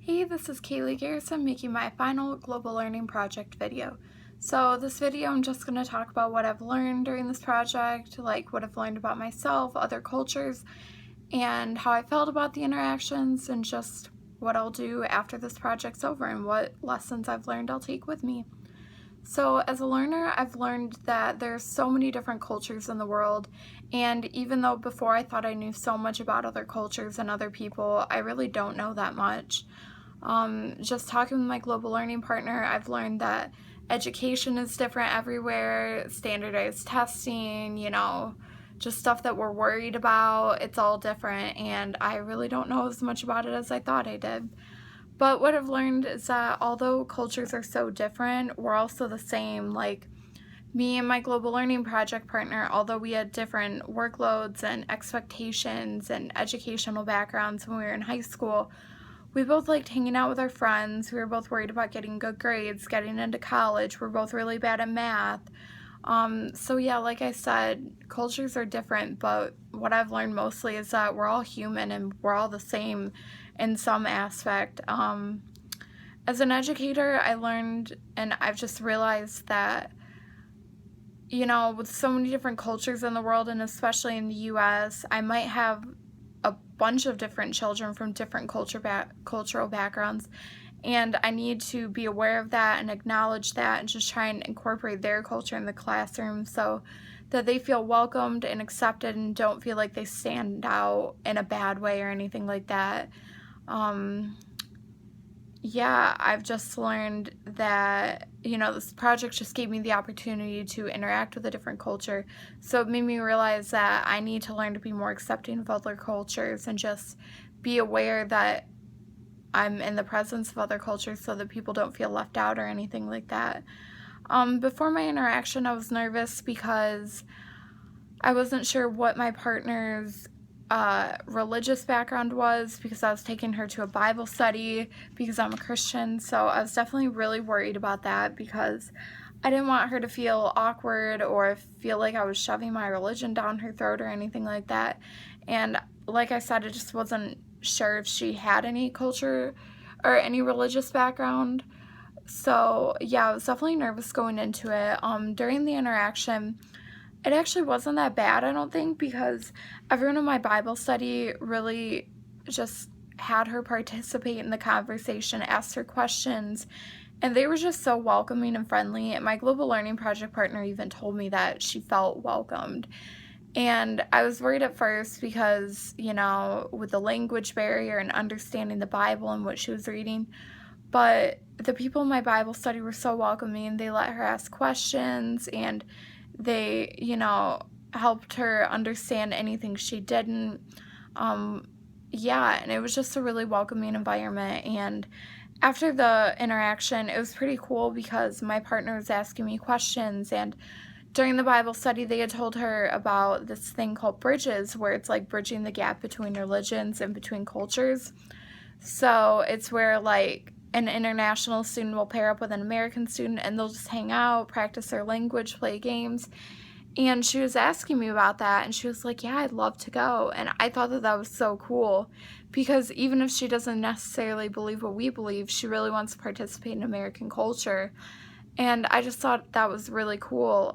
Hey, this is Kaylee Garrison making my final global learning project video. So this video I'm just going to talk about what I've learned during this project, like what I've learned about myself, other cultures, and how I felt about the interactions, and just what I'll do after this project's over and what lessons I've learned I'll take with me. So as a learner, I've learned that there's so many different cultures in the world, and even though before I thought I knew so much about other cultures and other people, I really don't know that much. Just talking with my global learning partner, I've learned that education is different everywhere, standardized testing, just stuff that we're worried about, it's all different, and I really don't know as much about it as I thought I did. But what I've learned is that although cultures are so different, we're also the same. Like me and my global learning project partner, although we had different workloads and expectations and educational backgrounds when we were in high school, we both liked hanging out with our friends. We were both worried about getting good grades, getting into college. We're both really bad at math. So yeah, like I said, cultures are different, but what I've learned mostly is that we're all human and we're all the same in some aspect. As an educator, I learned, and I've just realized that, with so many different cultures in the world, and especially in the US, I might have a bunch of different children from different cultural backgrounds, and I need to be aware of that and acknowledge that and just try and incorporate their culture in the classroom so that they feel welcomed and accepted and don't feel like they stand out in a bad way or anything like that. Yeah, I've just learned that, this project just gave me the opportunity to interact with a different culture. So it made me realize that I need to learn to be more accepting of other cultures and just be aware that I'm in the presence of other cultures so that people don't feel left out or anything like that. Before my interaction, I was nervous because I wasn't sure what my partner's religious background was, because I was taking her to a Bible study because I'm a Christian. So I was definitely really worried about that because I didn't want her to feel awkward or feel like I was shoving my religion down her throat or anything like that. And like I said, I just wasn't sure if she had any culture or any religious background. So yeah, I was definitely nervous going into it. During the interaction, it actually wasn't that bad, I don't think, because everyone in my Bible study really just had her participate in the conversation, asked her questions, and they were just so welcoming and friendly. And my global learning project partner even told me that she felt welcomed. And I was worried at first because, with the language barrier and understanding the Bible and what she was reading, but the people in my Bible study were so welcoming. They let her ask questions, and they, helped her understand anything she didn't. Yeah, and it was just a really welcoming environment. And after the interaction, it was pretty cool because my partner was asking me questions, and during the Bible study, they had told her about this thing called bridges, where it's like bridging the gap between religions and between cultures. So it's where, like, an international student will pair up with an American student and they'll just hang out, practice their language, play games. And she was asking me about that, and she was like, yeah, I'd love to go. And I thought that that was so cool because even if she doesn't necessarily believe what we believe, she really wants to participate in American culture. And I just thought that was really cool.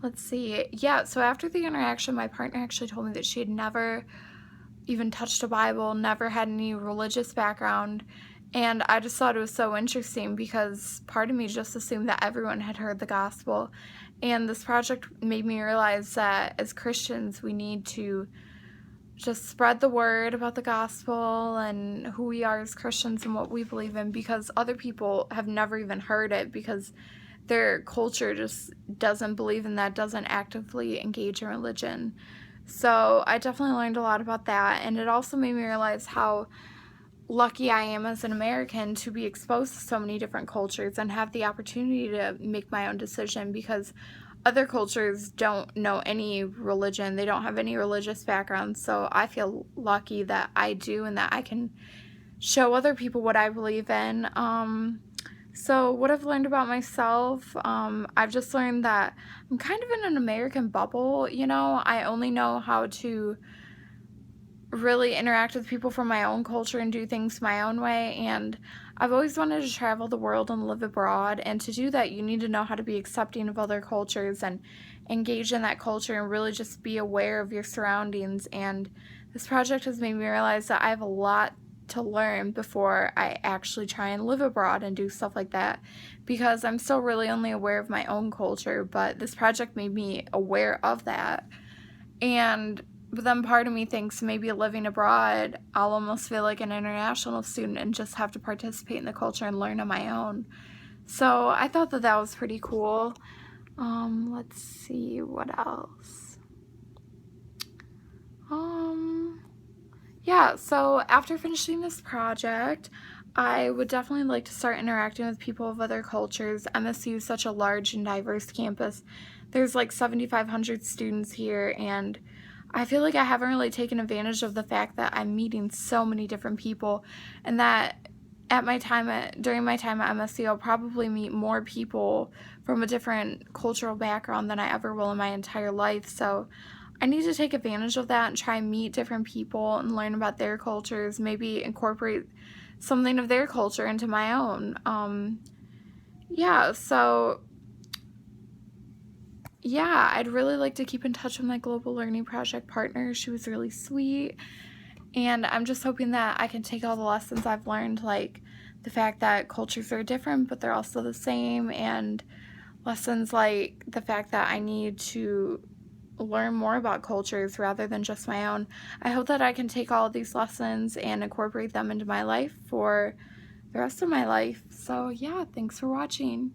Let's see. Yeah, so after the interaction, my partner actually told me that she had never even touched a Bible, never had any religious background, and I just thought it was so interesting because part of me just assumed that everyone had heard the gospel, and this project made me realize that as Christians we need to just spread the word about the gospel and who we are as Christians and what we believe in, because other people have never even heard it because their culture just doesn't believe in that, doesn't actively engage in religion. So I definitely learned a lot about that, and it also made me realize how lucky I am as an American to be exposed to so many different cultures and have the opportunity to make my own decision, because other cultures don't know any religion, they don't have any religious background. So I feel lucky that I do and that I can show other people what I believe in. So what I've learned about myself, I've just learned that I'm kind of in an American bubble, I only know how to really interact with people from my own culture and do things my own way. And I've always wanted to travel the world and live abroad, and to do that you need to know how to be accepting of other cultures and engage in that culture and really just be aware of your surroundings. And this project has made me realize that I have a lot to learn before I actually try and live abroad and do stuff like that, because I'm still really only aware of my own culture, but this project made me aware of that. But then part of me thinks maybe living abroad, I'll almost feel like an international student and just have to participate in the culture and learn on my own. So I thought that that was pretty cool. Let's see what else. Yeah, so after finishing this project, I would definitely like to start interacting with people of other cultures. MSU is such a large and diverse campus. There's like 7,500 students here, and I feel like I haven't really taken advantage of the fact that I'm meeting so many different people, and that during my time at MSU, I'll probably meet more people from a different cultural background than I ever will in my entire life. So I need to take advantage of that and try and meet different people and learn about their cultures, maybe incorporate something of their culture into my own. Yeah, I'd really like to keep in touch with my Global Learning Project partner. She was really sweet, and I'm just hoping that I can take all the lessons I've learned, like the fact that cultures are different but they're also the same, and lessons like the fact that I need to learn more about cultures rather than just my own. I hope that I can take all of these lessons and incorporate them into my life for the rest of my life. So yeah, thanks for watching.